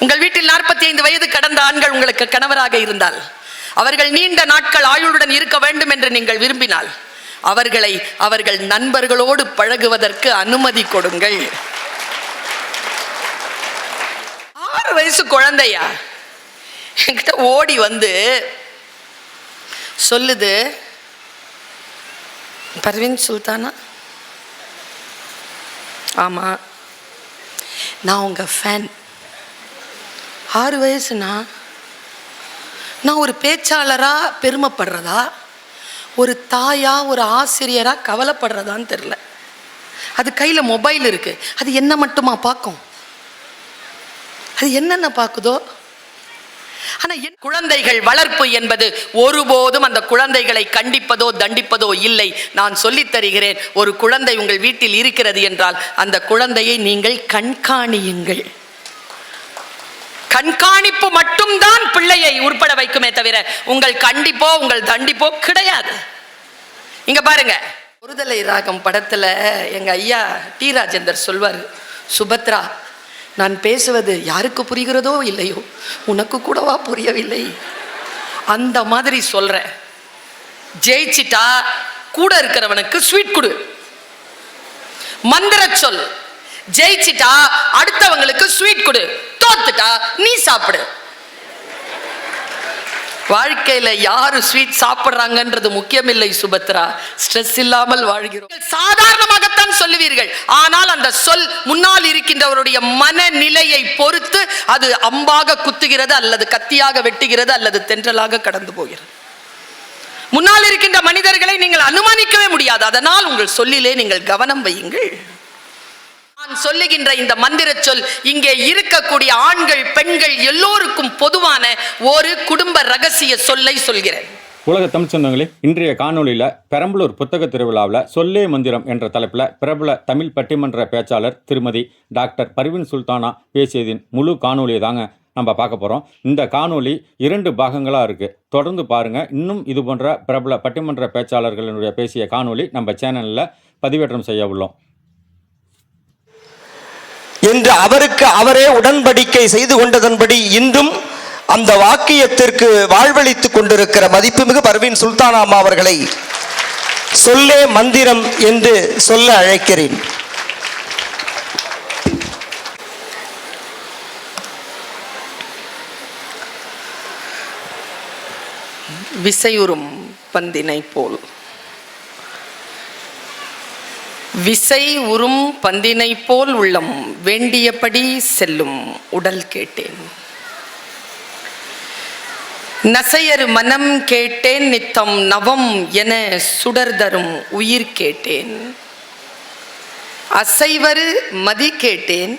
உங்கள் வீட்டில் 45 வயது கடந்த ஆண்கள் உங்களுக்கு கணவராக இருந்தால், அவர்கள் நீண்ட நாட்கள் ஆயுளுடன் இருக்க வேண்டும் என்று நீங்கள் விரும்பினால், அவர்களை அவர்கள் நண்பர்களோடு பழகுவதற்கு அனுமதி கொடுங்கள். 6 வயசு குழந்தையா என்கிட்ட ஓடி வந்து சொல்லுது, பர்வீன் சுல்தானா, ஆமா நான் உங்க ஃபேன். 6 வயசுனா நான் ஒரு பேச்சாளரா பெருமைப்படுறதா, ஒரு தாயா ஒரு ஆசிரியரா கவலைப்படுறதான்னு தெரியல. அது கையில மொபைல் இருக்கு, அது என்ன மட்டுமா பார்க்கும்? அது என்னென்ன பார்க்குதோ. ஆனா குழந்தைகள் வளர்ப்பு என்பது ஒருபோதும் அந்த குழந்தைகளை கண்டிப்பதோ தண்டிப்பதோ இல்லை. நான் சொல்லித் தருகிறேன், ஒரு குழந்தை உங்கள் வீட்டில் இருக்கிறது என்றால் அந்த குழந்தையை நீங்கள் கண்காணியுங்கள். கண்காணிப்பு மட்டும்தான் பிள்ளையை உட்பட வைக்குமே தவிர உங்கள் கண்டிப்போ உங்கள் தண்டிப்போ கிடையாது. இங்க பாருங்க, ஒருதலை ராகம் படத்துல எங்க ஐயா டி ராஜேந்தர் சொல்வார், சுபத்ரா, நான் பேசுவது யாருக்கு புரிகிறதோ இல்லையோ, உனக்கு கூடவா புரியவில்லை? அந்த மாதிரி சொல்ற. ஜெயிச்சிட்டா கூட இருக்கிறவனுக்கு ஸ்வீட் கொடு, மந்திர சொல். ஜெயிச்சிட்டா அடுத்தவங்களுக்கு ஸ்வீட் கொடு, தோத்துட்டா நீ சாப்பிடு. வாழ்க்கையில யாரு ஸ்வீட் சாப்பிடுறாங்கன்றது முக்கியம் இல்லை சுபத்ரா, ஸ்ட்ரெஸ் இல்லாமல் வாழ்கிறோம். சாதாரணமாகத்தான் சொல்லுவீர்கள், ஆனால் அந்த சொல் முன்னால் இருக்கின்றவருடைய மனநிலையை பொறுத்து அது அம்பாக குத்துகிறது, அல்லது கத்தியாக வெட்டுகிறது, அல்லது தென்றலாக கடந்து போகிறது. முன்னால் இருக்கின்ற மனிதர்களை நீங்கள் அனுமானிக்கவே முடியாது. அதனால் உங்கள் சொல்லிலே நீங்கள் கவனம் வையுங்கள். நான் சொல்லுகின்ற இந்த மந்திர சொல் இங்கே இருக்கக்கூடிய ஆண்கள் பெண்கள் எல்லோருக்கும் பொதுவான ஒரு குடும்ப ரகசிய சொல்லை சொல்கிறேன். உலக தமிழ் சொந்தங்களே, இன்றைய காணொலியில் பெரம்பலூர் புத்தக திருவிழாவில் சொல்லே மந்திரம் என்ற தலைப்பில் பிரபல தமிழ் பட்டிமன்ற பேச்சாளர் திருமதி டாக்டர் பர்வீன் சுல்தானா பேசியதின் முழு காணொலியை தாங்க நம்ம பார்க்க போகிறோம். இந்த காணொலி 2 பாகங்களாக இருக்குது, தொடர்ந்து பாருங்கள். இன்னும் இது போன்ற பிரபல பட்டிமன்ற பேச்சாளர்களுடைய பேசிய காணொலி நம்ம சேனலில் பதிவேற்றம் செய்ய உள்ளோம் என்று அவருக்கு அவரே உடன்படிக்கை செய்து கொண்டதன்படி இன்றும் அந்த வாக்கியத்திற்கு வாழ்வளித்துக் கொண்டிருக்கிற மதிப்புமிகு பர்வீன் சுல்தானா அம்மா அவர்களை சொல்லே மந்திரம் என்று சொல்ல அழைக்கிறேன். விசையுறும் பந்தினை போல், விசை உறும் பந்தினை போல் உள்ளம் வேண்டியபடி செல்லும் உடல் கேட்டேன். நசையரு மனம் கேட்டேன், நித்தம் நவம் என சுடர் தரும் உயிர் கேட்டேன். அசைவரு மதி கேட்டேன்,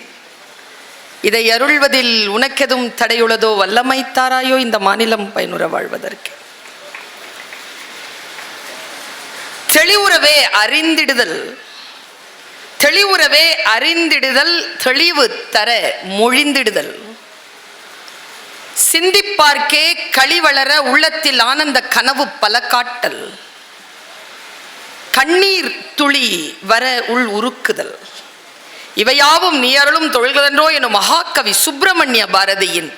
இதை அருள்வதில் உனக்கெதும் தடையுள்ளதோ, வல்லமை தாராயோ இந்த மாநிலம் பயனுற வாழ்வதற்கு. தெளிவுறவே அறிந்திடுதல், தெளிவுறவே அறிந்திடுதல், தெளிவு தர மொழிந்திடுதல், சிந்திப்பார்க்கே களிவளர உள்ளத்தில் ஆனந்த கனவு பல காட்டல், கண்ணீர் துளி வர உள் உருக்குதல், இவையாவும் நீ அருளும் தொழில்களென்றோ எனும் மகாகவி சுப்பிரமணிய பாரதியின்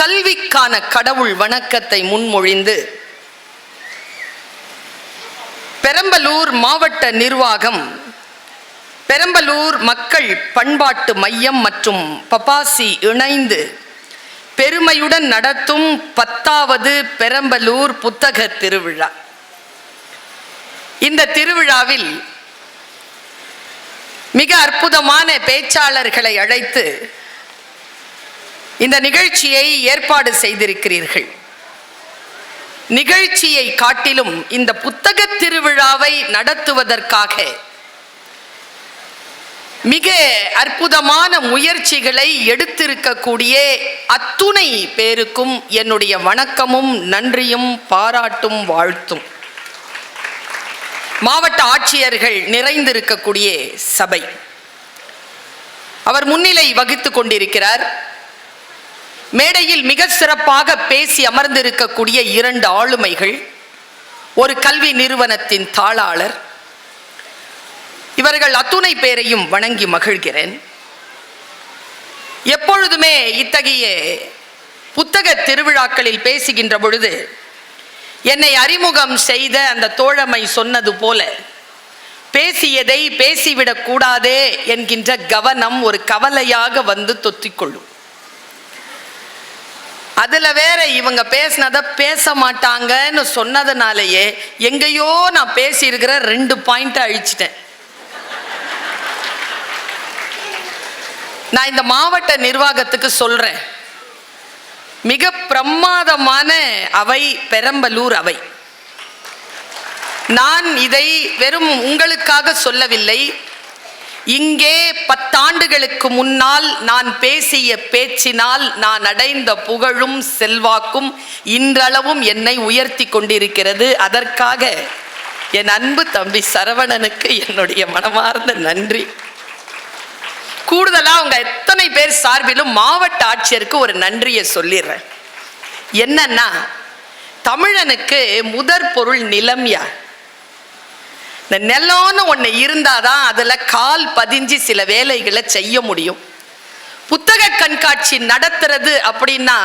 கல்விக்கான கடவுள் வணக்கத்தை முன்மொழிந்து பெரம்பலூர் மாவட்ட நிர்வாகம், பெரம்பலூர் மக்கள் பண்பாட்டு மையம் மற்றும் பபாசி இணைந்து பெருமையுடன் நடத்தும் 10வது பெரம்பலூர் புத்தக திருவிழா. இந்த திருவிழாவில் மிக அற்புதமான பேச்சாளர்களை அழைத்து இந்த நிகழ்ச்சியை ஏற்பாடு செய்திருக்கிறீர்கள். நிகழ்ச்சியை காட்டிலும் இந்த புத்தக திருவிழாவை நடத்துவதற்காக மிக அற்புதமான முயற்சிகளை எடுத்திருக்கக்கூடிய அத்துணை பேருக்கும் என்னுடைய வணக்கமும் நன்றியும் பாராட்டும் வாழ்த்தும். மாவட்ட ஆட்சியர்கள் நிறைந்திருக்கக்கூடிய சபை, அவர் முன்னிலை வகித்துக் கொண்டிருக்கிறார். மேடையில் மிக சிறப்பாக பேசி அமர்ந்திருக்கக்கூடிய 2 ஆளுமைகள், ஒரு கல்வி நிறுவனத்தின் தாளாளர், இவர்கள் அத்துணை பேரையும் வணங்கி மகிழ்கிறேன். எப்பொழுதுமே இத்தகைய புத்தக திருவிழாக்களில் பேசுகின்ற பொழுது என்னை அறிமுகம் செய்த அந்த தோழமை சொன்னது போல, பேசியதை பேசிவிடக் கூடாதே என்கின்ற கவனம் ஒரு கவலையாக வந்து தொத்திக்கொள்ளும். அதுல வேற இவங்க பேசினத பேச மாட்டாங்கன்னு சொன்னதுனாலேயே எங்கேயோ நான் பேசியிருக்கிற 2 பாயிண்ட் அழிச்சிட்டேன். நான் இந்த மாவட்ட நிர்வாகத்துக்கு சொல்றேன், மிக பிரமாதமான அவை பெரம்பலூர் அவை. நான் இதை வெறும் உங்களுக்காக சொல்லவில்லை. இங்கே 10 ஆண்டுகளுக்கு முன்னால் நான் பேசிய பேச்சினால் நான் அடைந்த புகழும் செல்வாக்கும் இன்றளவும் என்னை உயர்த்தி கொண்டிருக்கிறது. அதற்காக என் அன்பு தம்பி சரவணனுக்கு என்னுடைய மனமார்ந்த நன்றி. கூடுதலா அவங்க எத்தனை பேர் சார்பிலும் மாவட்ட ஆட்சியருக்கு ஒரு நன்றியை சொல்லிடுறேன். என்னன்னா, தமிழனுக்கு முதற் பொருள் நிலம்யா. இந்த நிலம்னு ஒன்று இருந்தாதான் அதுல கால் பதிஞ்சு சில வேலைகளை செய்ய முடியும். புத்தக கண்காட்சி நடத்துறது அப்படின்னா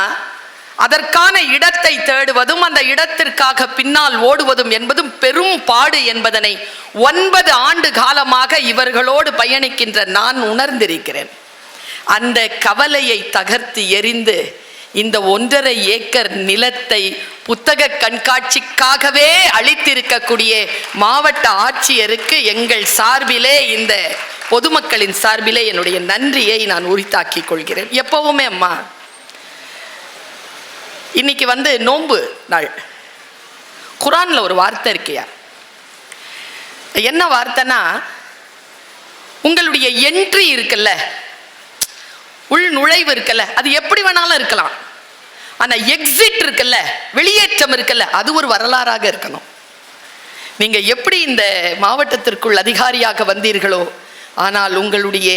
அதற்கான இடத்தை தேடுவதும் அந்த இடத்திற்காக பின்னால் ஓடுவதும் என்பதும் பெரும் பாடு என்பதனை 9 ஆண்டு காலமாக இவர்களோடு பயணிக்கின்ற நான் உணர்ந்திருக்கிறேன். அந்த கவலையை தகர்த்து எறிந்து இந்த 1.5 ஏக்கர் நிலத்தை புத்தக கண்காட்சிக்காகவே அளித்திருக்கக்கூடிய மாவட்ட ஆட்சியருக்கு எங்கள் சார்பிலே, இந்த பொதுமக்களின் சார்பிலே என்னுடைய நன்றியை நான் உரித்தாக்கிக் கொள்கிறேன். எப்பவுமே அம்மா, இன்னைக்கு நோன்பு நாள். குரான்ல ஒரு வார்த்தை இருக்கியா, என்ன வார்த்தைனா, உங்களுடைய என்ட்ரி இருக்குல்ல, உள் நுழைவு இருக்குல்ல, அது எப்படி வேணாலும் இருக்கலாம். ஆனா எக்ஸிட் இருக்குல்ல, வெளியேற்றம் இருக்குல்ல, அது ஒரு வரலாறாக இருக்கணும். நீங்க எப்படி இந்த மாவட்டத்திற்குள் அதிகாரியாக வந்தீர்களோ, ஆனால் உங்களுடைய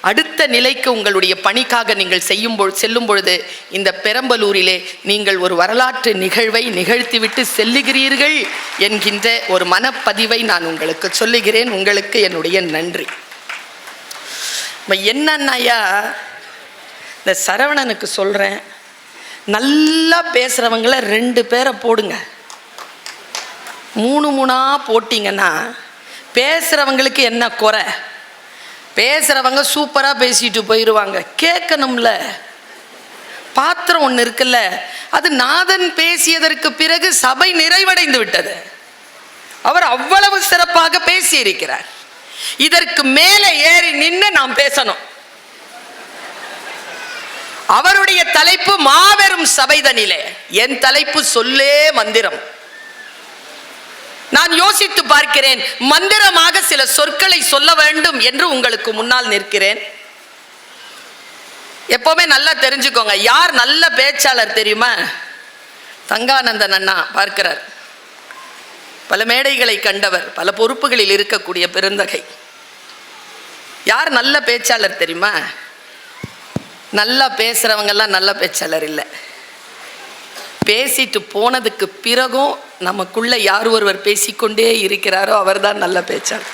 அடுத்த நிலைக்கு உங்களுடைய பணிக்காக நீங்கள் செல்லும் பொழுது இந்த பெரம்பலூரிலே நீங்கள் ஒரு வரலாற்று நிகழ்வை நிகழ்த்திவிட்டு செல்லுகிறீர்கள் என்கின்ற ஒரு மனப்பதிவை நான் உங்களுக்கு சொல்லுகிறேன். உங்களுக்கு என்னுடைய நன்றி. என்னன்னாயா, இந்த சரவணனுக்கு சொல்றேன், நல்லா பேசுறவங்கள 2 பேரை போடுங்க. 3 போட்டிங்கன்னா பேசுறவங்களுக்கு என்ன குறை? பேசுறவங்க சூப்பரா பேசிட்டு போயிடுவாங்க. கேட்கணும்ல, பாத்திரம் ஒன்று இருக்குல்ல, அது நாதன் பேசியதற்கு பிறகு சபை நிறைவடைந்து விட்டது. அவர் அவ்வளவு சிறப்பாக பேசி இருக்கிறார். இதற்கு மேலே ஏறி நின்று நாம் பேசணும். அவருடைய தலைப்பு மாபெரும் சபைதனிலே, என் தலைப்பு சொல்லே மந்திரம். நான் யோசித்து பார்க்கிறேன், மந்திரமாக சில சொற்களை சொல்ல வேண்டும் என்று உங்களுக்கு முன்னால் நிற்கிறேன். எப்பவுமே நல்லா தெரிஞ்சுக்கோங்க, யார் நல்ல பேச்சாளர் தெரியுமா? தங்கானந்தன் அண்ணா பார்க்கிறார். பல மேடைகளை கண்டவர், பல பொறுப்புகளில் இருக்கக்கூடிய பெருந்தகை. யார் நல்ல பேச்சாளர் தெரியுமா? நல்லா பேசுறவங்கெல்லாம் நல்ல பேச்சாளர் இல்லை. பேசிட்டு போனதுக்கு பிறகும் நமக்குள்ள யார் ஒருவர் பேசிக்கொண்டே இருக்கிறாரோ அவர்தான் நல்ல பேச்சாளர்.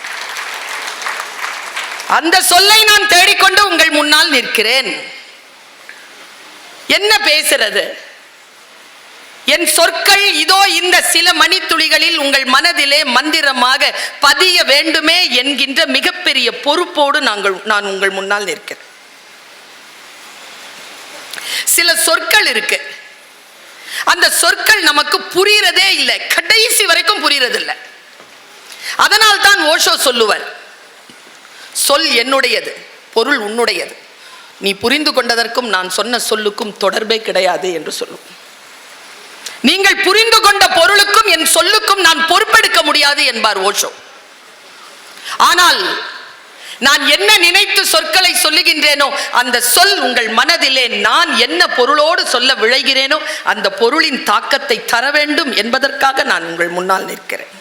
அந்த சொல்லை நான் தேடிக்கொண்டு உங்கள் முன்னால் நிற்கிறேன். என்ன பேசுறது? என் சொற்கள் இதோ இந்த சில மணித்துளிகளில் உங்கள் மனதிலே மந்திரமாக பதிய வேண்டுமே என்கின்ற மிகப்பெரிய பொறுப்போடு நான் உங்கள் முன்னால் நிற்கிறேன். சில சொற்கள் இருக்கு, அந்த சொற்கள் நமக்கு புரியறதே இல்லை, கடைசி வரைக்கும் புரியறது இல்லை. அதனால் தான் ஓஷோ சொல்லுவார், சொல் என்னுடையது, பொருள் உன்னுடையது, நீ புரிந்து கொண்டதற்கும் நான் சொன்ன சொல்லுக்கும் தொடர்பே கிடையாது என்று சொல்லும். நீங்கள் புரிந்து கொண்ட பொருளுக்கும் என் சொல்லுக்கும் நான் பொறுப்பெடுக்க முடியாது என்பார் ஓஷோ. ஆனால் நான் என்ன நினைத்து சொற்களை சொல்லுகின்றேனோ அந்த சொல் உங்கள் மனதிலே நான் என்ன பொருளோடு சொல்ல விழைகிறேனோ அந்த பொருளின் தாக்கத்தை தர வேண்டும் என்பதற்காக நான் உங்கள் முன்னால் நிற்கிறேன்.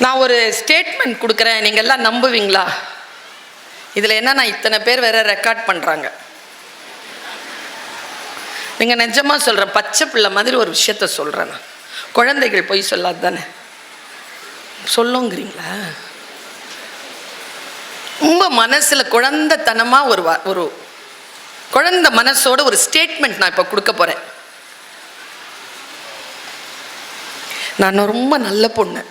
நான் ஒரு ஸ்டேட்மெண்ட் கொடுக்குறேன், நீங்க எல்லாம் நம்புவீங்களா? இதுல என்ன, இத்தனை பேர் வேற ரெக்கார்ட் பண்றாங்க. நீங்க நிஜமா சொல்றேன், பச்சை பிள்ளை மாதிரி ஒரு விஷயத்த சொல்றேன். நான் குழந்தைகள் போய் சொல்லாது தானே சொல்லுங்கிறீங்களா? ரொம்ப மனசுல குழந்தைத்தனமா ஒரு குழந்தை மனசோட ஒரு ஸ்டேட்மெண்ட் நான் இப்ப கொடுக்க போறேன். நான் ரொம்ப நல்ல பொண்ணு,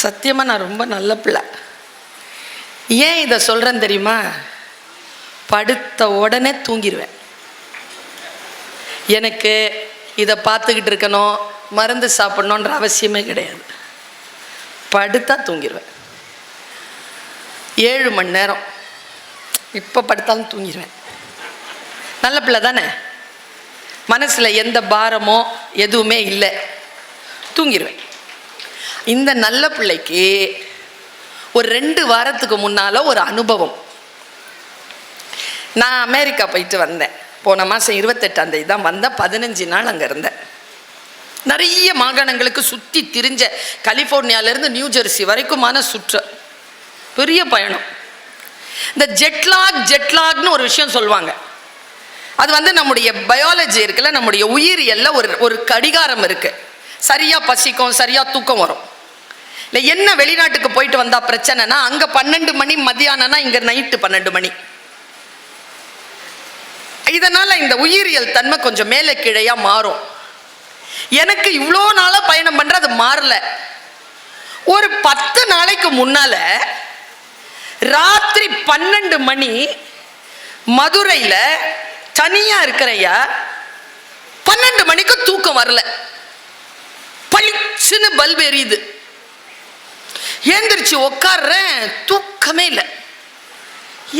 சத்தியமா நான் ரொம்ப நல்ல பிள்ளை. ஏன் இதை சொல்றேன்னு தெரியுமா? படுத்த உடனே தூங்கிடுவேன். எனக்கு இதை பார்த்துக்கிட்டு இருக்கணும், மருந்து சாப்பிடணுன்ற அவசியமே கிடையாது. படுத்தா தூங்கிடுவேன். 7 மணி நேரம் இப்போ படுத்தாலும் தூங்கிடுவேன். நல்ல பிள்ளை தானே, மனசில் எந்த பாரமோ எதுவுமே இல்லை, தூங்கிடுவேன். இந்த நல்ல பிள்ளைக்கு ஒரு 2 வாரத்துக்கு முன்னால் ஒரு அனுபவம். நான் அமெரிக்கா போயிட்டு வந்தேன். போன மாதம் 28ஆம் தேதி தான் வந்தேன். 15 நாள் அங்கே இருந்தேன். நிறைய மாகாணங்களுக்கு சுற்றி திரிஞ்ச, கலிஃபோர்னியாவிலேருந்து நியூ ஜெர்சி வரைக்குமான சுற்று, பெரிய பயணம். இந்த ஜெட்லாக்னு ஒரு விஷயம் சொல்லுவாங்க. அது வந்து நம்முடைய பயாலஜி இருக்குல்ல, நம்முடைய உயிரியல்ல ஒரு கடிகாரம் இருக்கு. சரியா பசிக்கும், சரியா தூக்கம் வரும். இல்லை என்ன வெளிநாட்டுக்கு போயிட்டு வந்தா பிரச்சனைனா, அங்கே 12 மணி மதியானம்னா இங்கே நைட்டு 12 மணி. இதனால இந்த உயிரியல் தன்மை கொஞ்சம் மேலே கீழையா மாறும். எனக்கு இவ்வளோ நாளாக பயணம் பண்ற அது மாறல. ஒரு 10 நாளைக்கு முன்னால ராத்திரி 12 மணி மதுரையில் தனியா இருக்கிறையா, 12 மணிக்கு தூக்கம் வரல. பளிச்சுன்னு பல்பு எரியுது. ஏந்திரிச்சு உட்கார்றேன், தூக்கமே இல்லை.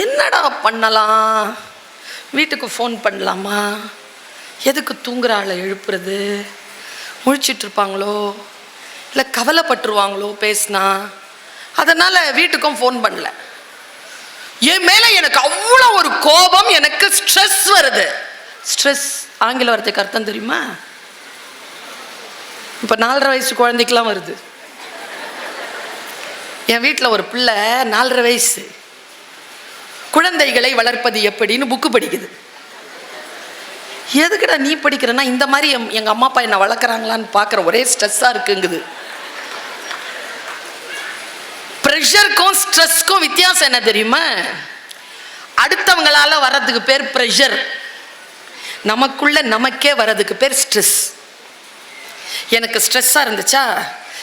என்னடா பண்ணலாம், வீட்டுக்கு ஃபோன் பண்ணலாமா, எதுக்கு தூங்குற ஆளை எழுப்புறது, முழிச்சிட்டு இருப்பாங்களோ இல்லை கவலைப்பட்டுருவாங்களோ பேசினா, அதனால் வீட்டுக்கும் ஃபோன் பண்ணல. என் மேலே எனக்கு அவ்வளோ ஒரு கோபம், எனக்கு ஸ்ட்ரெஸ் வருது. ஸ்ட்ரெஸ் ஆங்கில வார்த்தைக்கு அர்த்தம் தெரியுமா? இப்போ 4.5 வயசு குழந்தைக்கெலாம் வருது. என் வீட்டில் ஒரு பிள்ளை 4.5 வயசு, குழந்தைகளை வளர்ப்பது எப்படின்னு புக்கு படிக்குது. எதுக்குடா நீ படிக்கிறேன்னா, இந்த மாதிரி எங்கள் அம்மா அப்பா என்னை வளர்க்குறாங்களான்னு பார்க்குற, ஒரே ஸ்ட்ரெஸ்ஸாக இருக்குங்குது. ப்ரெஷருக்கும் ஸ்ட்ரெஸ்க்கும் வித்தியாசம் என்ன தெரியுமா? அடுத்தவங்களால வர்றதுக்கு பேர் ப்ரெஷர், நமக்குள்ள நமக்கே வர்றதுக்கு பேர் ஸ்ட்ரெஸ். எனக்கு ஸ்ட்ரெஸ்ஸாக இருந்துச்சா,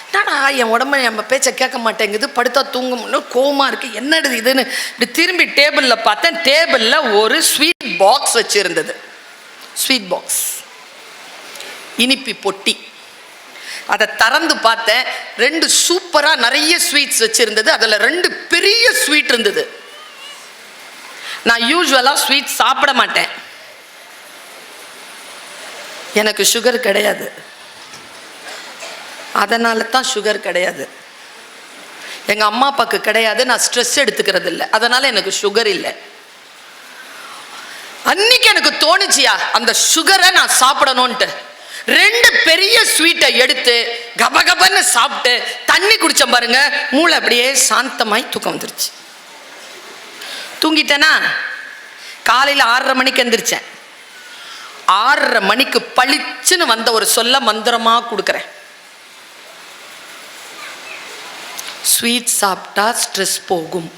என்னடா என் உடம்பு நம்ம பேச்சை கேட்க மாட்டேங்குது, படுத்தா தூங்க கோவமாக இருக்குது, என்னது இதுன்னு இப்படி திரும்பி டேபிளில் பார்த்தேன். டேபிளில் ஒரு ஸ்வீட் பாக்ஸ் வச்சுருந்தது. ஸ்வீட் பாக்ஸ், இனிப்பி பொட்டி. அதை திறந்து பார்த்தேன். 2 சூப்பராக நிறைய ஸ்வீட்ஸ் வச்சுருந்தது. அதில் 2 பெரிய ஸ்வீட் இருந்தது. நான் யூஸ்வலாக ஸ்வீட் சாப்பிட மாட்டேன், எனக்கு சுகர் கிடையாது. அதனால தான் சுகர் கிடையாது. எங்கள் அம்மா அப்பாவுக்கு கிடையாது, நான் ஸ்ட்ரெஸ் எடுத்துக்கிறது இல்லை, அதனால் எனக்கு சுகர் இல்லை. அன்னைக்கு எனக்கு தோணுச்சியா அந்த சுகரை நான் சாப்பிடணும்ட்டு 2 பெரிய ஸ்வீட்டை எடுத்து கபகபன்னு சாப்பிட்டு தண்ணி குடிச்சேன் பாருங்க, மூளை அப்படியே சாந்தமாய் தூக்கம் வந்துருச்சு. தூங்கிட்டேனா, காலையில் 6:30 மணிக்கு எந்திரிச்சேன். 6:30 மணிக்கு பளிச்சுன்னு வந்த ஒரு சொல்ல மந்திரமாக கொடுக்குறேன். ஸ்வீட் சாப்பிட்டா ஸ்ட்ரெஸ் போகும்.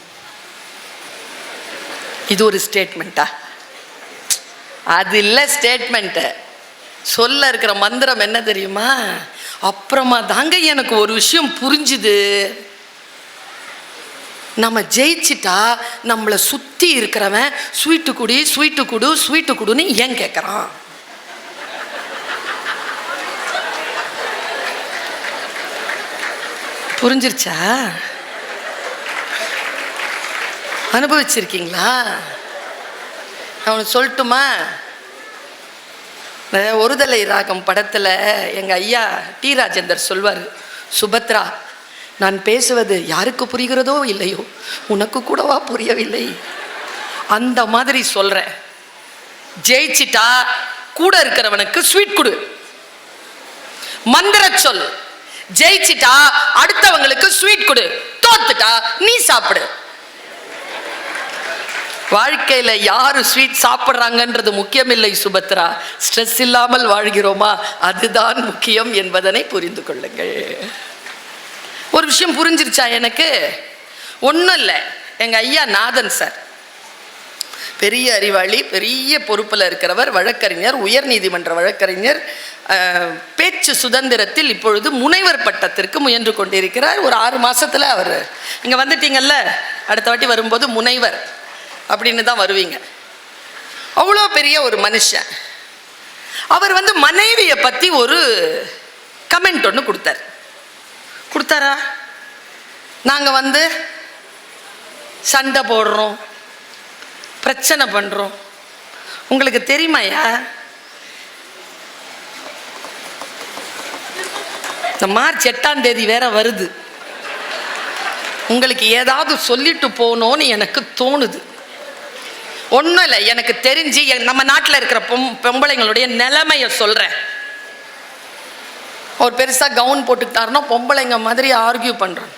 இது ஒரு ஸ்டேட்மெண்ட்டா? அது இல்லை ஸ்டேட்மெண்ட்டு. சொல்ல இருக்கிற மந்திரம் என்ன தெரியுமா? அப்புறமா தாங்க எனக்கு ஒரு விஷயம் புரிஞ்சுது. நம்ம ஜெயிச்சிட்டா நம்மளை சுற்றி இருக்கிறவன் ஸ்வீட்டு குடி ஸ்வீட்டு குடு ஸ்வீட்டு குடுன்னு ஏன் கேட்குறான்? புரிஞ்சிருச்சா? அனுபவிச்சிருக்கீங்களா? அவனுக்கு சொல்லட்டுமா? ஒருதலை ராகம் படத்தில் எங்கள் ஐயா டி ராஜேந்தர் சொல்வார், சுபத்ரா, நான் பேசுவது யாருக்கு புரிகிறதோ இல்லையோ உனக்கு கூடவா புரியவில்லை? அந்த மாதிரி சொல்கிறேன். ஜெயிச்சிட்டா கூட இருக்கிறவனுக்கு ஸ்வீட் கொடு, மந்திர சொல். ஜெயிச்சிட்டா அடுத்தவங்களுக்கு ஸ்வீட் கொடு, தோத்துட்டா நீ சாப்பிடு. வாழ்க்கையில் யாரு ஸ்வீட் சாப்பிட்றாங்கன்றது முக்கியம் இல்லை சுபத்ரா, ஸ்ட்ரெஸ் இல்லாமல் வாழ்கிறோமா அதுதான் முக்கியம் என்பதனை புரிந்து கொள்ளுங்கள். ஒரு விஷயம் புரிஞ்சிருச்சா எனக்கு? ஒன்றும் இல்லை, எங்கள் ஐயா நாதன் சார் பெரிய அறிவாளி, பெரிய பொறுப்பில் இருக்கிறவர், வழக்கறிஞர், உயர் நீதிமன்ற வழக்கறிஞர், பேச்சு சுதந்திரத்தில் இப்பொழுது முனைவர் பட்டத்திற்கு முயன்று கொண்டிருக்கிறார். ஒரு 6 மாதத்தில் அவர் இங்கே வந்துட்டீங்கல்ல, அடுத்த வாட்டி வரும்போது முனைவர் அப்படின்னு தான் வருவீங்க. அவ்வளோ பெரிய ஒரு மனுஷன். அவர் மனைவியை பற்றி ஒரு கமெண்ட் ஒன்று கொடுத்தாரா? நாங்கள் சண்டை போடுறோம், பிரச்சனை பண்ணுறோம். உங்களுக்கு தெரியுமாயா, இந்த மார்ச் 8ஆம் தேதி வேற வருது. உங்களுக்கு ஏதாவது சொல்லிட்டு போகணும்னு எனக்கு தோணுது. ஒன்றும் இல்லை, எனக்கு தெரிஞ்சு நம்ம நாட்டில் இருக்கிற பொம்பளைங்களுடைய நிலைமையை சொல்கிறேன். ஒரு பெருசாக கவுன் போட்டுக்கிட்டாருன்னா பொம்பளைங்க மாதிரி ஆர்கியூ பண்ணுறோம்.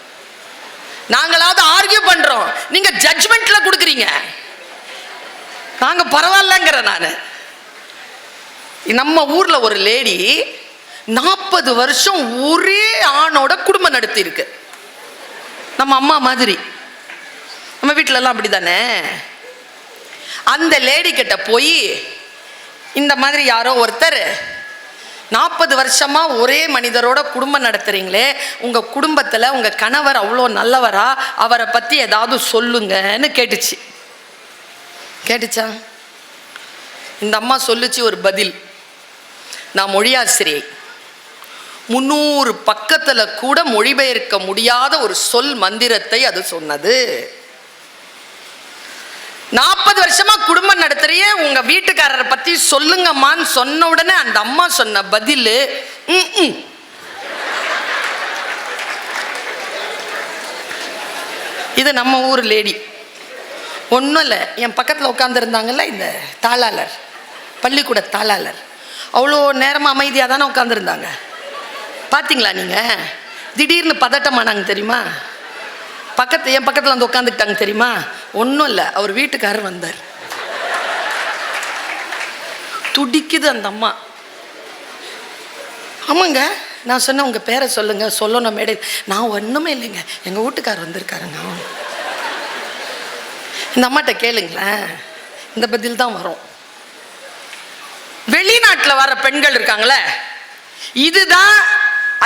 நாங்களாவது ஆர்கியூ பண்ணுறோம், நீங்கள் ஜட்ஜ்மெண்ட்டில் கொடுக்குறீங்க. நாங்கள் பரவாயில்லங்கிற நான். நம்ம ஊரில் ஒரு லேடி 40 வருஷம் ஒரே ஆணோட குடும்பம் நடத்தி இருக்கு. நம்ம அம்மா மாதிரி, நம்ம வீட்டிலலாம் அப்படி தானே. அந்த லேடி கிட்ட போய் இந்த மாதிரி யாரோ ஒருத்தர் 40 வருஷமா ஒரே மனிதரோட குடும்பம் நடத்துறீங்களே, உங்க குடும்பத்தில் உங்க கணவர் அவ்வளோ நல்லவரா, அவரை பற்றி ஏதாவது சொல்லுங்கன்னு கேட்டுச்சா? இந்த அம்மா சொல்லுச்சு ஒரு பதில். நான் மொழியாசிரியை, 300 பக்கத்தில் கூட மொழிபெயர்க்க முடியாத ஒரு சொல் மந்திரத்தை அது சொன்னது. 40 வருஷமா குடும்பம் நடத்துறிய உங்க வீட்டுக்காரரை பத்தி சொல்லுங்கம்மான்னு சொன்ன உடனே அந்த அம்மா சொன்ன பதில், இது நம்ம ஊர் லேடி. ஒன்றும் இல்லை, என் பக்கத்தில் உட்காந்துருந்தாங்கல்ல இந்த தாளாளர், பள்ளிக்கூட தாளாளர், அவ்வளோ நேரமாக அமைதியாக தானே உட்காந்துருந்தாங்க. பார்த்தீங்களா நீங்கள்? திடீர்னு பதட்டமானாங்க தெரியுமா? என் பக்கத்தில் வந்து உட்காந்துக்கிட்டாங்க தெரியுமா? ஒன்றும் இல்லை, அவர் வீட்டுக்காரர் வந்தார். துடிக்குது அந்த அம்மா. ஆமாங்க, நான் சொன்னேன் உங்கள் பேரை சொல்லுங்க, சொல்லணும் மேடை. நான் ஒன்றுமே இல்லைங்க, எங்கள் வீட்டுக்காரர் வந்திருக்காருங்க. இந்த அம்மாட்ட கேளுங்களேன், இந்த பதில் தான் வரும். வெளிநாட்டில் வர பெண்கள் இருக்காங்களே, இதுதான்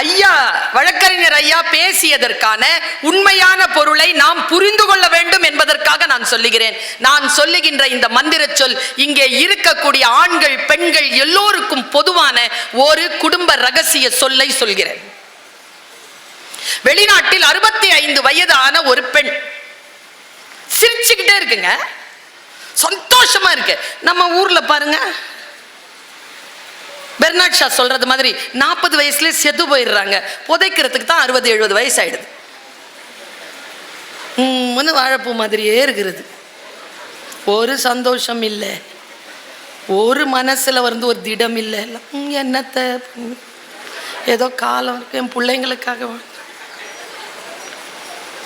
ஐயா வழக்கறிஞர் ஐயா பேசியதற்கான உண்மையான பொருளை நாம் புரிந்து கொள்ள வேண்டும் என்பதற்காக நான் சொல்லுகிறேன். நான் சொல்லுகின்ற இந்த மந்திர சொல் இங்கே இருக்கக்கூடிய ஆண்கள் பெண்கள் எல்லோருக்கும் பொதுவான ஒரு குடும்ப ரகசிய சொல்லை சொல்கிறேன். வெளிநாட்டில் 65 வயதான ஒரு பெண் சிரிச்சுக்கிட்டே இருக்குங்க, சந்தோஷமா இருக்கு. நம்ம ஊர்ல பாருங்க, பெர்னாட் ஷா சொல்றது மாதிரி 40 வயசுல செத்து போயிடுறாங்க, புதைக்கிறதுக்கு தான் 60-70 வயசு ஆயிடுது. வாழைப்பூ மாதிரியே இருக்கிறது, ஒரு சந்தோஷம் இல்லை, ஒரு மனசுல ஒரு திடம் இல்லை. என்னத்தை ஏதோ காலம் இருக்கு, என் பிள்ளைங்களுக்காக.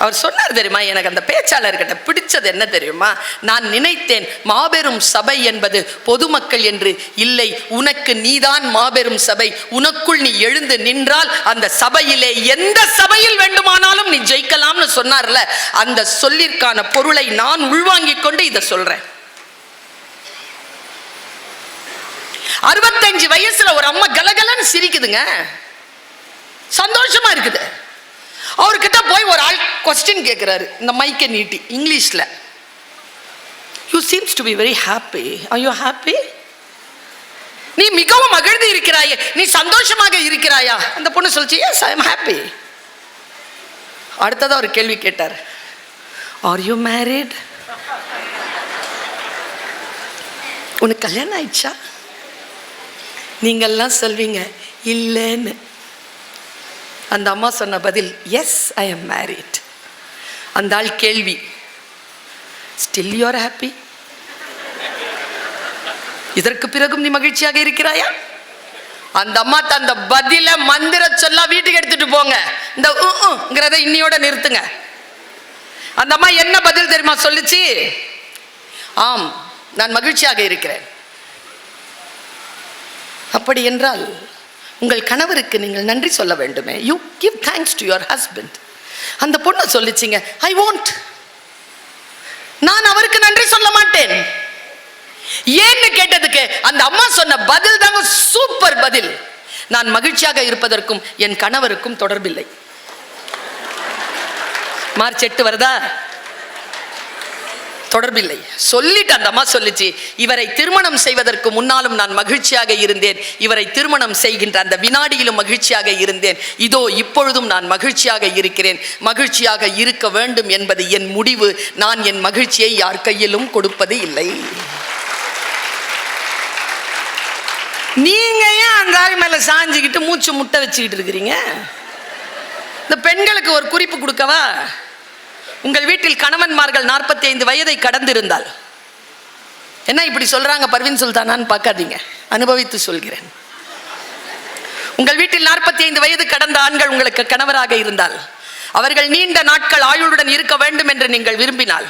அவர் சொன்னார் தெரியுமா, எனக்கு அந்த பேச்சாளர்கிட்ட பிடிச்சது என்ன தெரியுமா? நான் நினைத்தேன் மாபெரும் சபை என்பது பொதுமக்கள் என்று இல்லை, உனக்கு நீதான் மாபெரும் சபை. உனக்குள் நீ எழுந்து நின்றால் அந்த சபையிலே எந்த சபையில் வேண்டுமானாலும் நீ ஜெயிக்கலாம்னு சொன்னார்ல, அந்த சொல்லிற்கான பொருளை நான் உள்வாங்கிக் கொண்டு இதை சொல்றேன். 65 வயசுல ஒரு அம்மா கலகலன்னு சிரிக்குதுங்க, சந்தோஷமா இருக்குது. அவர்கிட்ட போய் ஒரு ஆள் கொஸ்டின் கேட்கிறாரு, இந்த மைக்கை நீட்டி இங்கிலீஷ்ல. You seems to be very happy, are you happy? நீ மிகவும் மகிழ்ந்து இருக்கிறாயே, நீ சந்தோஷமாக இருக்கிறாயா? அந்த பொண்ணு சொல்லிச்சு, எஸ் ஐ எம் ஹாப்பி. அடுத்ததா ஒரு கேள்வி கேட்டார், ஆர் யூ மேரிட்? உனக்கு கல்யாணம் ஆயிடுச்சா? நீங்கள்லாம் சொல்வீங்க இல்லைன்னு. அந்த அம்மா சொன்ன பதில், எஸ் ஐ எம் மேரிட். அந்த ஆள் கேள்வி, ஸ்டில் யூ ஆர் ஹாப்பி? இதற்கு பிறகும் நீ மகிழ்ச்சியாக இருக்கிறாயா? அந்த அம்மா அந்த பதில மந்திர சொல்ல வீட்டுக்கு எடுத்துட்டு போங்க, இந்த இன்னியோட நிறுத்துங்க. அந்த அம்மா என்ன பதில் தெரியுமா சொல்லுச்சு? ஆம், நான் மகிழ்ச்சியாக இருக்கிறேன். அப்படி என்றால் உங்கள் கணவருக்கு நீங்கள் நன்றி சொல்ல வேண்டுமே. You give thanks to your husband. அந்த பொண்ணு சொல்லிச்சிங்க, ஐ வாண்ட். நான் அவருக்கு நன்றி சொல்ல மாட்டேன். ஏன்னு கேட்டதுக்கு அந்த அம்மா சொன்ன பதில் தாங்க சூப்பர் பதில். நான் மகிழ்ச்சியாக இருப்பதற்கும் என் கணவருக்கும் தொடர்பில்லை. மார்ச் 8 வருதா? தொடர்பில்லை சொல்லிட்டு அந்த அம்மா சொல்லிச்சு, இவரை திருமணம் செய்வதற்கு முன்னாலும் நான் மகிழ்ச்சியாக இருந்தேன், இவரை திருமணம் செய்கின்ற அந்த வினாடியிலும் மகிழ்ச்சியாக இருந்தேன், இதோ இப்பொழுதும் நான் மகிழ்ச்சியாக இருக்கிறேன். மகிழ்ச்சியாக இருக்க வேண்டும் என்பது என் முடிவு. நான் என் மகிழ்ச்சியை யார் கையிலும் கொடுப்பது இல்லை. நீங்க ஏன் அந்த ஆள் மேல சாஞ்சுக்கிட்டு மூச்சு முட்டை வச்சுக்கிட்டு இருக்கிறீங்க? இந்த பெண்களுக்கு ஒரு குறிப்பு கொடுக்கவா? உங்கள் வீட்டில் கணவன்மார்கள் 45 வயதை கடந்திருந்தால், என்ன இப்படி சொல்றாங்க பர்வீன் சுல்தானான்னு பார்க்காதீங்க, அனுபவித்து சொல்கிறேன். உங்கள் வீட்டில் 45 வயது கடந்த ஆண்கள் உங்களுக்கு கணவராக இருந்தால், அவர்கள் நீண்ட நாட்கள் ஆயுளுடன் இருக்க வேண்டும் என்று நீங்கள் விரும்பினால்,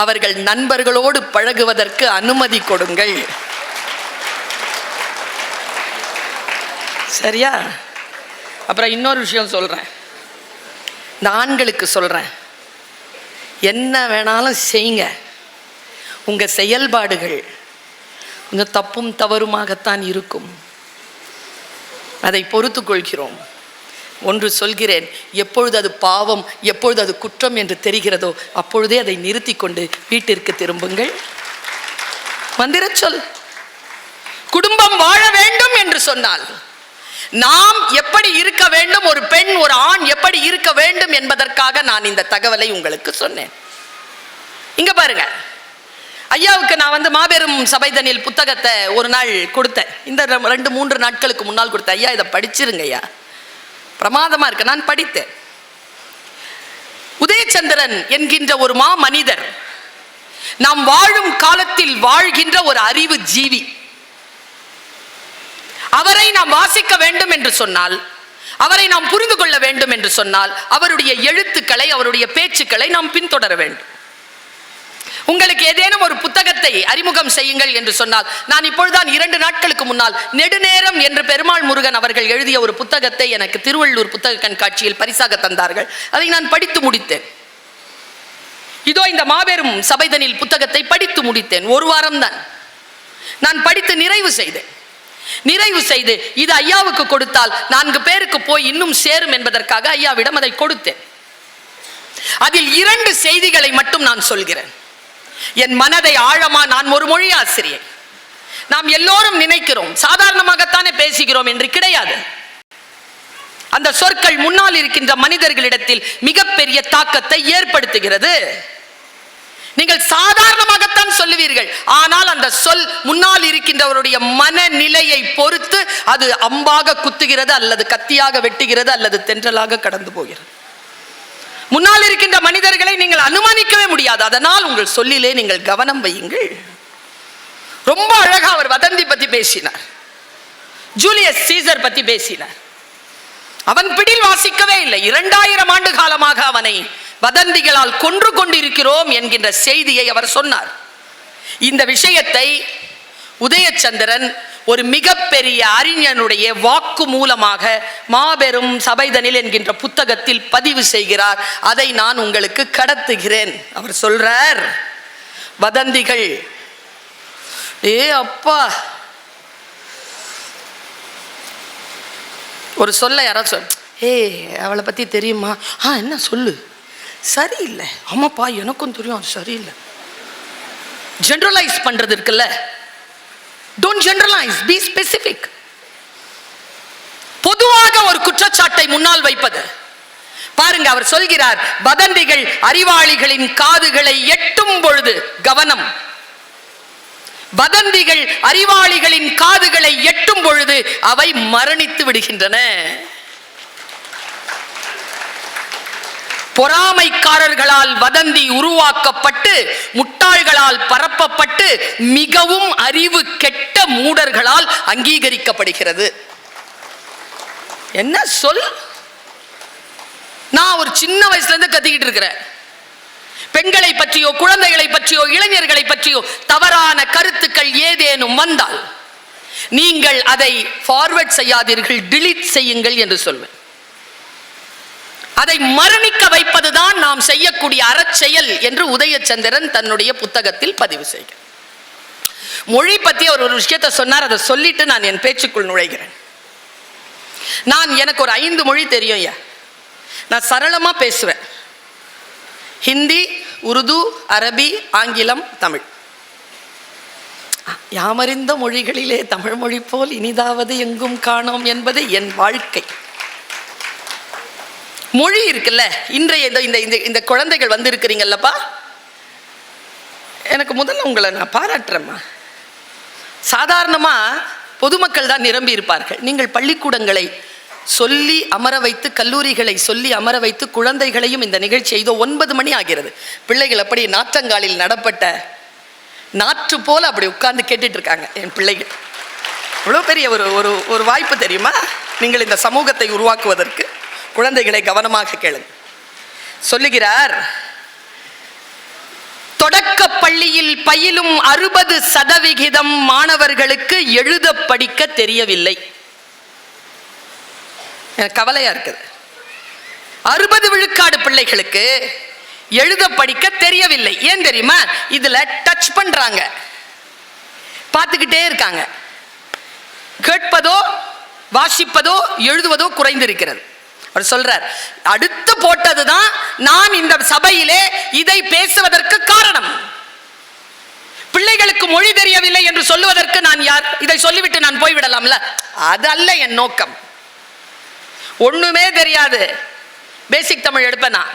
அவர்கள் நண்பர்களோடு பழகுவதற்கு அனுமதி கொடுங்கள். சரியா? அப்புறம் இன்னொரு விஷயம் சொல்றேன், இந்த ஆண்களுக்கு சொல்றேன், என்ன வேணாலும் செய்யுங்க, உங்க செயல்பாடுகள் கொஞ்சம் தப்பும் தவறுமாகத்தான் இருக்கும், அதை பொறுத்து கொள்கிறோம். ஒன்று சொல்கிறேன், எப்பொழுது அது பாவம், எப்பொழுது அது குற்றம் என்று தெரிகிறதோ அப்பொழுதே அதை நிறுத்தி கொண்டு வீட்டிற்கு திரும்புங்கள். மந்திர சொல். குடும்பம் வாழ வேண்டும் என்று சொன்னால் நாம் எப்படி இருக்க வேண்டும், ஒரு பெண் ஒரு ஆண் எப்படி இருக்க வேண்டும் என்பதற்காக நான் இந்த தகவலை உங்களுக்கு சொன்னேன். இங்க பாருங்க, ஐயாவுக்கு நான் மாபெரும் சபைதனில் புத்தகத்தை ஒரு நாள் கொடுத்தேன். இந்த 2-3 நாட்களுக்கு முன்னால் கொடுத்தேன். ஐயா இதை படிச்சிருங்க ஐயா, பிரமாதமா இருக்கு. நான் படித்தேன். உதயச்சந்திரன் என்கின்ற ஒரு மா மனிதர் நாம் வாழும் காலத்தில் வாழ்கின்ற ஒரு அறிவு ஜீவி. அவரை நாம் வாசிக்க வேண்டும் என்று சொன்னால், அவரை நாம் புரிந்து கொள்ள வேண்டும் என்று சொன்னால், அவருடைய எழுத்துக்களை, அவருடைய பேச்சுக்களை நாம் பின்தொடர வேண்டும். உங்களுக்கு ஏதேனும் ஒரு புத்தகத்தை அறிமுகம் செய்யுங்கள் என்று சொன்னால், நான் இப்பொழுதுதான் 2 நாட்களுக்கு முன்னால் நெடுநேரம் என்று பெருமாள் முருகன் அவர்கள் எழுதிய ஒரு புத்தகத்தை எனக்கு திருவள்ளூர் புத்தக கண்காட்சியில் பரிசாக தந்தார்கள். அதை நான் படித்து முடித்தேன். இதோ இந்த மாபெரும் சபைதனில் புத்தகத்தை படித்து முடித்தேன். 1 வாரம் தான் நான் படித்து நிறைவு செய்தேன். நிறைவு செய்து இது ஐயாவுக்கு கொடுத்தால் 4 பேருக்கு போய் இன்னும் சேரும் என்பதற்காக ஐயாவிடம் அதை கொடுத்தேன். அதில் 2 செய்திகளை மட்டும் நான் சொல்கிறேன். என் மனதை ஆழமா, நான் ஒரு மொழி ஆசிரியை, நாம் எல்லோரும் நினைக்கிறோம் சாதாரணமாகத்தானே பேசுகிறோம் என்று கிடையாது. அந்த சொற்கள் முன்னால் இருக்கின்ற மனிதர்களிடத்தில் மிகப்பெரிய தாக்கத்தை ஏற்படுத்துகிறது. நீங்கள் சாதாரணமாகத்தான் சொல்லுவீர்கள், ஆனால் அந்த சொல் முன்னால் இருக்கின்றவருடைய மனநிலையை பொறுத்து அது அம்பாக குத்துகிறது, அல்லது கத்தியாக வெட்டுகிறது, அல்லது தென்றலாக கடந்து போகிறது. முன்னால் இருக்கின்ற மனிதர்களை நீங்கள் அனுமானிக்கவே முடியாது. அதனால் உங்கள் சொல்லிலே நீங்கள் கவனம் வையுங்கள். ரொம்ப அழகா அவர் வதந்தி பத்தி பேசினார், ஜூலியஸ் சீசர் பத்தி பேசினார். அவன் பிடில் வாசிக்கவே இல்லை. 2000 ஆண்டு காலமாக அவனை வதந்திகளால் கொன்று கொண்டிருக்கிறோம் என்கின்ற செய்தியை அவர் சொன்னார். இந்த விஷயத்தை உதயச்சந்திரன் ஒரு மிகப்பெரிய அறிஞனுடைய வாக்கு மூலமாக மாபெரும் சபைதனில் என்கின்ற புத்தகத்தில் பதிவு செய்கிறார். அதை நான் உங்களுக்கு கடத்துகிறேன். அவர் சொல்றார், வதந்திகள், அப்பா, ஒரு சொல்ல யாராவது அவளை பத்தி தெரியுமா? என்ன சொல்லு, சரியில்லை, ஆமாப்பா எனக்கும் தெரியும், அது சரியில்லை. ஜெனரலைஸ் பண்றது இருக்குல்ல, டோன்ட் ஜெனரலைஸ், பி ஸ்பெசிபிக். பொதுவாக ஒரு குற்றச்சாட்டை முன்னால் வைப்பது. பாருங்க, அவர் சொல்கிறார், வதந்திகள் அறிவாளிகளின் காதுகளை எட்டும் பொழுது கவனம். வதந்திகள் அறிவாளிகளின் காதுகளை எட்டும் பொழுது அவை மரணித்து விடுகின்றன. பொறாமைக்காரர்களால் வதந்தி உருவாக்கப்பட்டு முட்டாள்களால் பரப்பப்பட்டு மிகவும் அறிவு கெட்ட மூடர்களால் அங்கீகரிக்கப்படுகிறது. என்ன சொல்? நான் ஒரு சின்ன வயசுல இருந்து கத்திக்கிட்டு இருக்கிறேன். பெண்களை பற்றியோ குழந்தைகளை பற்றியோ இளைஞர்களை பற்றியோ தவறான கருத்துக்கள் ஏதேனும் வந்தால் நீங்கள் அதை ஃபார்வர்ட் செய்யாதீர்கள், டிலீட் செய்யுங்கள் என்று சொல்வேன். அதை மரணிக்க வைப்பதுதான் நாம் செய்யக்கூடிய அறச்செயல் என்று உதயச்சந்திரன் தன்னுடைய புத்தகத்தில் பதிவு செய்கிறார். மொழி பத்தி அவர் ஒரு விஷயத்தை சொன்னார், அதை சொல்லிட்டு நான் என் பேச்சுக்குள் நுழைகிறேன். எனக்கு ஒரு 5 மொழி தெரியும். நான் சரளமா பேசுவேன். ஹிந்தி, உருது, அரபி, ஆங்கிலம், தமிழ். யாமறிந்த மொழிகளிலே தமிழ் மொழி போல் இனிதாவது எங்கும் காணோம் என்பது என் வாழ்க்கை. மொழி இருக்குல்ல, இன்றைய இந்த குழந்தைகள் வந்து இருக்கிறீங்கல்லப்பா, எனக்கு முதல்ல உங்களை நான் பாராட்டுறேம்மா. சாதாரணமா பொதுமக்கள் தான் நிரம்பி இருப்பார்கள். நீங்கள் பள்ளிக்கூடங்களை சொல்லி அமர வைத்து, கல்லூரிகளை சொல்லி அமர வைத்து, குழந்தைகளையும் இந்த நிகழ்ச்சி இதோ 9 மணி ஆகிறது. பிள்ளைகள் அப்படி நாற்றங்காலில் நடப்பட்ட நாற்று போல அப்படி உட்கார்ந்து கேட்டுட்டு இருக்காங்க என் பிள்ளைகள். இவ்வளோ பெரிய ஒரு வாய்ப்பு தெரியுமா நீங்கள் இந்த சமூகத்தை உருவாக்குவதற்கு? குழந்தைகளை கவனமாக கேளுங்க. சொல்லுகிறார், தொடக்க பள்ளியில் பயிலும் 60% மாணவர்களுக்கு எழுத படிக்க தெரியவில்லை. எனக்கு கவலையா இருக்குது. 60 விழுக்காடு பிள்ளைகளுக்கு எழுத படிக்க தெரியவில்லை. ஏன் தெரியுமா? இதுல டச் பண்றாங்க, பார்த்துக்கிட்டே இருக்காங்க. கேட்பதோ வாசிப்பதோ எழுதுவதோ குறைந்திருக்கிறது. அவர் சொல்றார், அடுத்து போட்டதுதான் நான் இந்த சபையிலே இதை பேசுவதற்கு காரணம். பிள்ளைகளுக்கு மொழி தெரியவில்லை என்று சொல்லுவதற்கு நான் யார்? இதை சொல்லிவிட்டு நான் போய்விடலாம்ல, அது அல்ல என் நோக்கம். ஒண்ணுமே தெரியாது, பேசிக் தமிழ் எடுப்பேன். நான்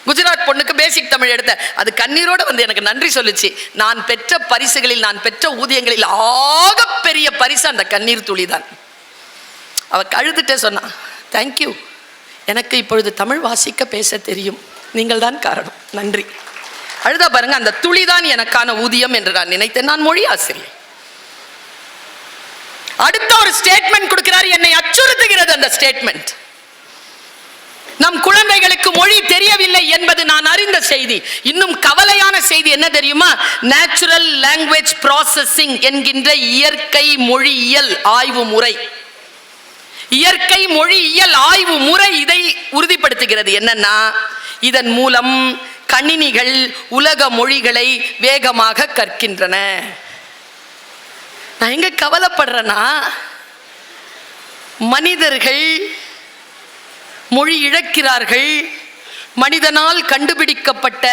குஜராத் பொண்ணுக்கு பேசிக் தமிழ் எடுத்த, அது கண்ணீரோட வந்து எனக்கு நன்றி சொல்லுச்சு. நான் பெற்ற பரிசுகளில், நான் பெற்ற ஊதியங்களில் ஆக பெரிய பரிசு அந்த கண்ணீர் துளிதான். அவ அழுதுட்டே சொன்னான், தேங்க்யூ, எனக்கு இப்பொழுது தமிழ் வாசிக்க பேச தெரியும், நீங்கள் தான் காரணம், நன்றி. அழுதா பாருங்க, அந்த துளிதான் எனக்கான ஊதியம் என்று நான் நினைத்தேன். நான் மொழி ஆசிரியர். அடுத்த ஒரு ஸ்டேட்மெண்ட் கொடுக்கிறார், என்னை அச்சுறுத்துகிறது அந்த ஸ்டேட்மெண்ட். நம் குழந்தைகளுக்கு மொழி தெரியவில்லை என்பது நான் அறிந்த செய்தி. இன்னும் கவலையான செய்தி என்ன தெரியுமா? நேச்சுரல் லாங்குவேஜ் ப்ராசஸிங் என்கின்ற இயற்கை மொழியியல் ஆய்வு முறை, இயற்கை மொழியியல் ஆய்வு முறை இதை உறுதிப்படுத்துகிறது. என்னன்னா, இதன் மூலம் கணினிகள் உலக மொழிகளை வேகமாக கற்கின்றன. நான் எங்க கவலைப்படுறேன்னா, மனிதர்கள் மொழி இழக்கிறார்கள். மனிதனால் கண்டுபிடிக்கப்பட்ட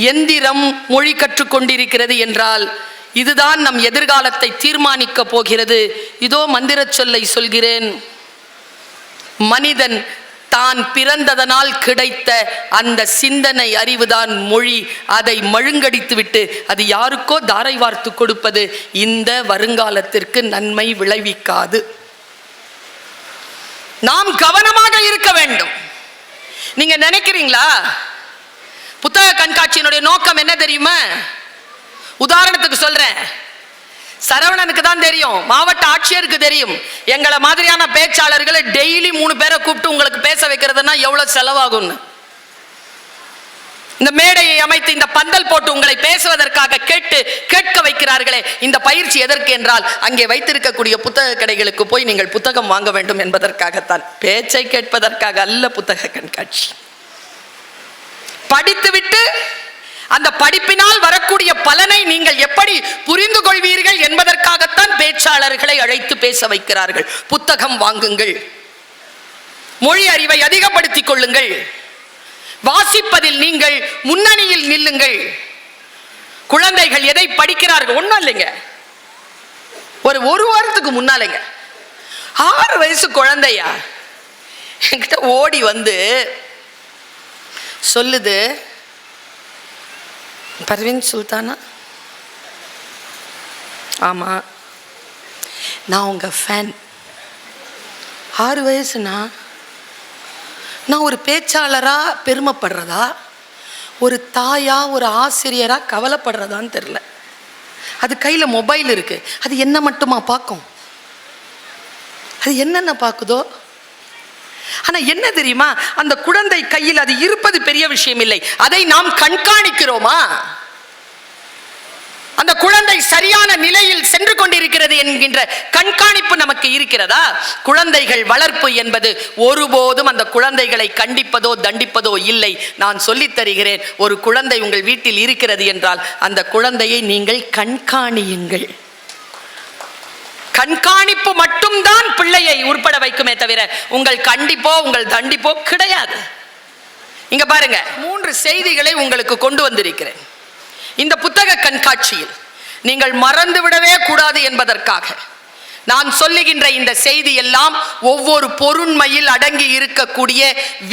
எந்திரம் மொழி கற்றுக்கொண்டிருக்கிறது என்றால் இதுதான் நம் எதிர்காலத்தை தீர்மானிக்க போகிறது. இதோ மந்திர சொல்லை சொல்கிறேன். மனிதன் தான் பிறந்ததனால் கிடைத்த அந்த சிந்தனை அறிவுதான் மொழி. அதை மழுங்கடித்து விட்டு அது யாருக்கோ தாரை வார்த்து கொடுப்பது இந்த வருங்காலத்திற்கு நன்மை விளைவிக்காது. நாம் கவனமாக இருக்க வேண்டும். நீங்க நினைக்கிறீங்களா புத்தக கண்காட்சியினுடைய நோக்கம் என்ன தெரியுமா? உதாரணத்துக்கு சொல்றேன், சரவணனுக்கு தான் தெரியும், மாவட்ட ஆட்சியருக்கு தெரியும். எங்களை மாதிரியான பேச்சாளர்களை டெய்லி 3 பேரை கூப்பிட்டு உங்களுக்கு பேச வைக்கிறதுனா எவ்வளவு செலவாகும்னு. இந்த மேடையை அமைத்து இந்த பந்தல் போட்டு உங்களை பேசுவதற்காக கேட்க வைக்கிறார்களே, இந்த பயிற்சி எதற்கு என்றால் அங்கே வைத்திருக்கக்கூடிய புத்தக கடைகளுக்கு போய் நீங்கள் புத்தகம் வாங்க வேண்டும் என்பதற்காகத்தான், பேச்சை கேட்பதற்காக அல்ல. புத்தக கண்காட்சி படித்துவிட்டு அந்த படிப்பினால் வரக்கூடிய பலனை நீங்கள் எப்படி புரிந்து கொள்வீர்கள் என்பதற்காகத்தான் பேச்சாளர்களை அழைத்து பேச வைக்கிறார்கள். புத்தகம் வாங்குங்கள், மொழி அறிவை அதிகப்படுத்திக் கொள்ளுங்கள், வாசிப்பதில் நீங்கள் முன்னணியில் நில்லுங்கள். குழந்தைகள் எதை படிக்கிறார்கள்? ஒன்றும் இல்லைங்க, ஒரு வாரத்துக்கு முன்னாலேங்க 6 வயசு குழந்தையா என்கிட்ட ஓடி வந்து சொல்லுது, பர்வீன் சுல்தானா, ஆமா நான் உங்க ஃபேன். 6 வயசுனா நான் ஒரு பேச்சாளரா பெருமைப்படுறதா, ஒரு தாயா ஒரு ஆசிரியரா கவலைப்படுறதான்னு தெரியல. அது கையில மொபைல் இருக்கு, அது என்ன மட்டுமா பார்க்கும்? அது என்னென்ன பார்க்குதோ. ஆனா என்ன தெரியுமா, அந்த குழந்தை கையில் அது இருப்பது பெரிய விஷயம் இல்லை, அதை நாம் கண்காணிக்கிறோமா? அந்த குழந்தை சரியான நிலையில் சென்று கொண்டிருக்கிறது என்கின்ற கண்காணிப்பு நமக்கு இருக்கிறதா? குழந்தைகள் வளர்ப்பு என்பது ஒருபோதும் அந்த குழந்தைகளை கண்டிப்பதோ தண்டிப்பதோ இல்லை. நான் சொல்லித் தருகிறேன், ஒரு குழந்தை உங்கள் வீட்டில் இருக்கிறது என்றால் அந்த குழந்தையை நீங்கள் கண்காணியுங்கள். கண்காணிப்பு மட்டும்தான் பிள்ளையை உட்பட வைக்குமே தவிர உங்கள் கண்டிப்போ உங்கள் தண்டிப்போ கிடையாது. இங்க பாருங்க, 3 செய்திகளை உங்களுக்கு கொண்டு வந்திருக்கிறேன். இந்த புத்தக கண்காட்சியில் நீங்கள் மறந்து விடவே கூடாது என்பதற்காக நான் சொல்லுகின்ற இந்த செய்தி எல்லாம் ஒவ்வொரு பொருண்மையில் அடங்கி இருக்கக்கூடிய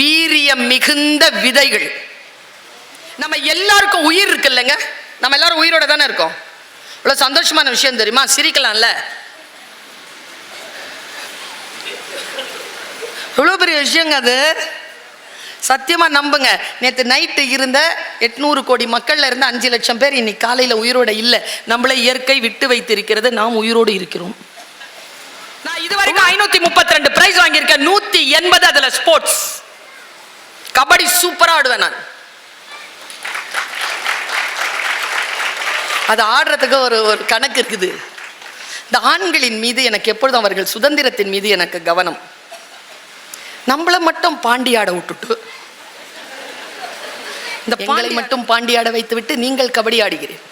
வீரியம் மிகுந்த விதைகள். நம்ம எல்லாருக்கும் உயிர் இருக்கு இல்லைங்க, நம்ம எல்லாரும் உயிரோட தானே இருக்கோம். இவ்வளவு சந்தோஷமான விஷயம் தெரியுமா? சிரிக்கலாம்ல, எவ்வளவு பெரிய விஷயங்க அது. சத்தியமா நம்புங்க. நேற்று நைட்டு இருந்த 800 கோடி மக்கள்ல இருந்து 5 லட்சம் பேர் இன்னைக்கு காலையில உயிரோட இல்லை. நம்மளை இயற்கை விட்டு வைத்திருக்கிறது, நாம் உயிரோடு இருக்கிறோம். நான் இதுவரைக்கும் 532 பிரைஸ் வாங்கியிருக்கேன். 180 அதுல ஸ்போர்ட்ஸ். கபடி சூப்பரா ஆடுவேன் நான். அது ஆடுறதுக்கு ஒரு கணக்கு இருக்குது. இந்த ஆண்களின் மீது எனக்கு எப்பொழுதும் அவர்கள் சுதந்திரத்தின் மீது எனக்கு கவனம். நம்மளை மட்டும் பாண்டியாட விட்டுட்டு இந்த பாண்டை மட்டும் பாண்டியாட வைத்து விட்டு நீங்கள் கபடி ஆடுகிறீர்கள்.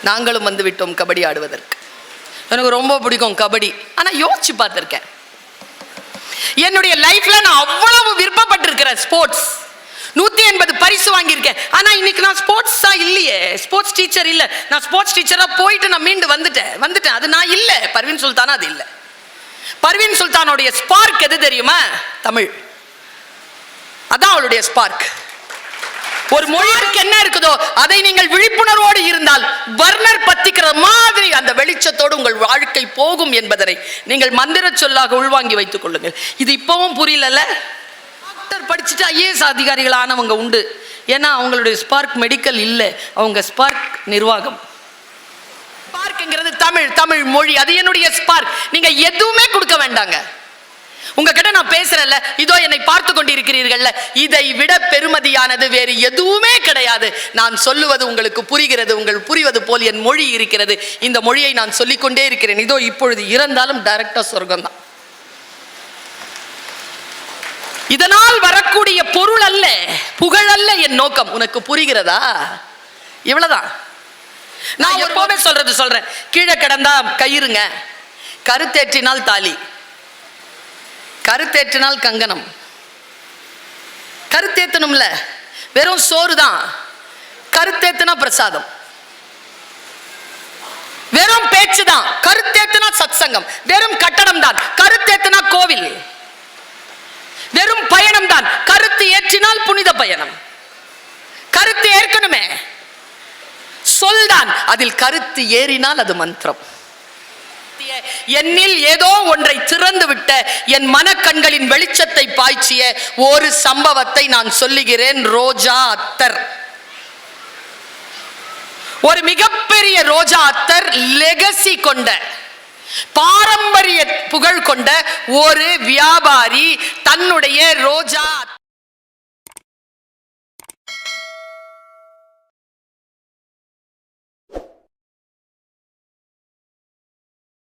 நாங்களும் வந்து விட்டோம் கபடி ஆடுவதற்கு. எனக்கு ரொம்ப பிடிக்கும் கபடி. ஆனா யோசிச்சு பார்த்திருக்கேன், என்னுடைய லைஃப்ல நான் அவ்வளவு விருப்பப்பட்டிருக்கிறேன். ஸ்போர்ட்ஸ் 180 பரிசு வாங்கியிருக்கேன். ஆனா இன்னைக்கு நான் ஸ்போர்ட்ஸா இல்லையே, ஸ்போர்ட்ஸ் டீச்சர் இல்ல. நான் ஸ்போர்ட்ஸ் டீச்சரா போயிட்டு நான் மீண்டு வந்துட்டேன். அது நான் இல்ல. பர்வீன் சுல்தானா அது இல்ல. பர்வீன் சுல்தானுடைய ஸ்பார்க் எது தெரியுமா? தமிழ். அதான் அவளுடைய ஸ்பார்க். ஒரு மொழிக்கு என்ன இருக்குதோ அதை நீங்கள் விழிப்புணர்வோடு இருந்தால் வர்ணர் பத்திக்கிற மாதிரி அந்த வெளிச்சத்தோடு உங்கள் வாழ்க்கை போகும் என்பதனை நீங்கள் மந்திர சொல்லாக உள்வாங்கி வைத்துக் கொள்ளுங்கள். இது இப்பவும் புரியல. டாக்டர் படிச்சுட்டு ஐஏஎஸ் அதிகாரிகள் ஆனவங்க உண்டு. ஏன்னா அவங்களுடைய ஸ்பார்க் மெடிக்கல் இல்லை, அவங்க ஸ்பார்க் நிர்வாகம். ஸ்பார்க்ங்கிறது தமிழ் மொழி, அது என்னுடைய ஸ்பார்க். நீங்க எதுவுமே கொடுக்க வேண்டாங்க. உங்ககிட்ட நான் பேசுறேன்ல, இதோ என்னை பார்த்து கொண்டிருக்கிறீர்கள், இதை விட பெருமதியானது வேறு எதுவுமே கிடையாது. நான் சொல்லுவது உங்களுக்கு புரிகிறது, உங்கள் புரிவது போல் என் மொழி இருக்கிறது. இந்த மொழியை நான் சொல்லிக்கொண்டே இருக்கிறேன். இதோ இப்பொழுது இறந்தாலும் டைரக்டா சொர்க்கம் தான். இதனால் வரக்கூடிய பொருள் அல்ல, புகழ் அல்ல என் நோக்கம். உனக்கு புரிகிறதா? இவ்வளவுதான். நான் எப்பவுமே சொல்றேன், கீழே கிடந்தா கயிறுங்க, கருத்தேற்றினால் தாலி, கருத்தேற்றினால் கங்கணம். கருத்தேத்தணும்ல, வெறும் சோறு தான். கருத்தேத்தினா பிரசாதம். வெறும் பேச்சு தான். கருத்தேத்தினா சத்சங்கம். வெறும் கட்டடம் தான். கருத்தேத்தினா கோவில். வெறும் பயணம் தான். கருத்து ஏற்றினால் புனித பயணம். கருத்து ஏற்கணுமே, சொல்தான். அதில் கருத்து ஏறினால் அது மந்திரம். என்னில் ஏதோ ஒன்றை திறந்து விட்ட என் மனக்கண்களின் வெளிச்சத்தை பாய்ச்சிய ஒரு சம்பவத்தை நான் சொல்லுகிறேன். ரோஜா அத்தர், ஒரு மிகப்பெரிய ரோஜா அத்தர் லெகசி கொண்ட, பாரம்பரிய புகழ் கொண்ட ஒரு வியாபாரி தன்னுடைய ரோஜா